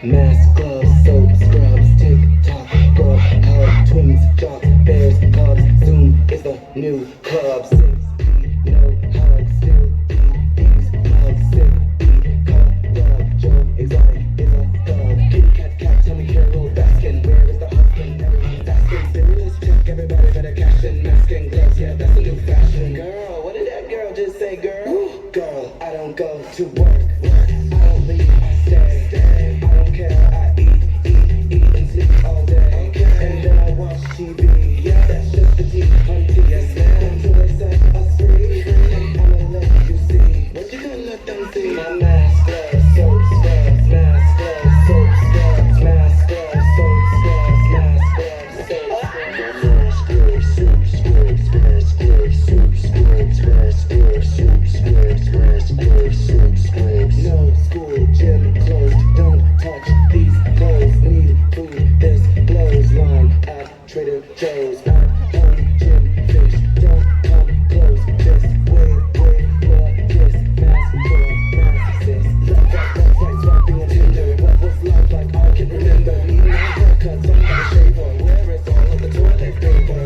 Mask, gloves, soap, scrubs, tick-tock, bug, hug, twins, jocks, bears, cubs, Zoom is the new club. 6 feet, no hugs, still these mugs, sick beat, cut, rug, Joe, exotic is a thug. Kitty cat, tell me Carol Baskin, where is the husband? Everyone's asking, serious check, everybody better cash in, mask and gloves, yeah, that's the new fashion. Girl, what did that girl just say, girl? Ooh, girl, I don't go to work, I don't leave, I stay. I eat and sleep all day, and then I watch TV. Yeah, that's just the deep hunty. Yes, man. Until they set us free, I'ma let you see. What you gonna let them see? My mask, gloves, soap, scrubs, mask, gloves, soap, scrubs, mask, gloves, soap, scrubs, mask, gloves, soap, scrubs. No school, gym closed. Don't touch these clothes. Need food. This blows. Line at Trader Joe's. At home, gym fish. Don't come close. This way, this mask for mask sis. That's rapping a Tinder. What was life like? I can remember. Needing a haircut, somebody shaver. Where is all of the toilet paper?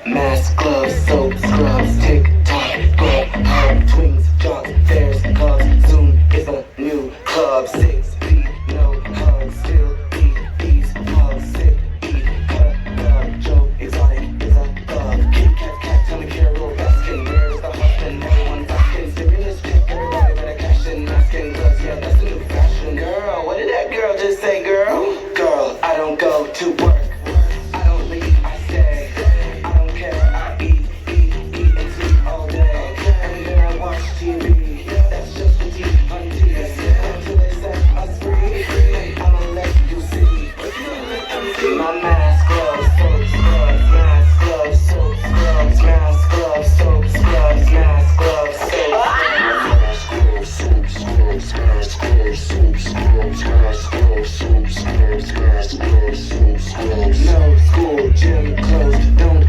Mask, gloves, soap, scrubs, tick-tock, bug, hug, twins, jocks, bears, cubs, Zoom is a new club. 6 feet, no hugs, still eat these mugs, sick, eat, cut, rug, Joe, exotic is a thug. Kitty cat, tell me Carol Baskin, where is the husband? Everyone's asking, stimulus check, everybody better cash in, mask and gloves, yeah, that's the new fashion. Girl, what did that girl just say, girl? Girl, I don't go to work, I don't leave, I stay. TV, that's just the deep hunty. Until they set us free, I'ma let you see. What you gonna let them see? My mask, gloves, soap, scrubs, mask, gloves, soap, scrubs, mask, gloves, soap, scrubs, mask, gloves, soap, mask, gloves, soap, scrubs, mask, gloves, soap, scrubs, mask, gloves, soap, scrubs, mask, gloves, soap, scrubs. No school, gym closed, don't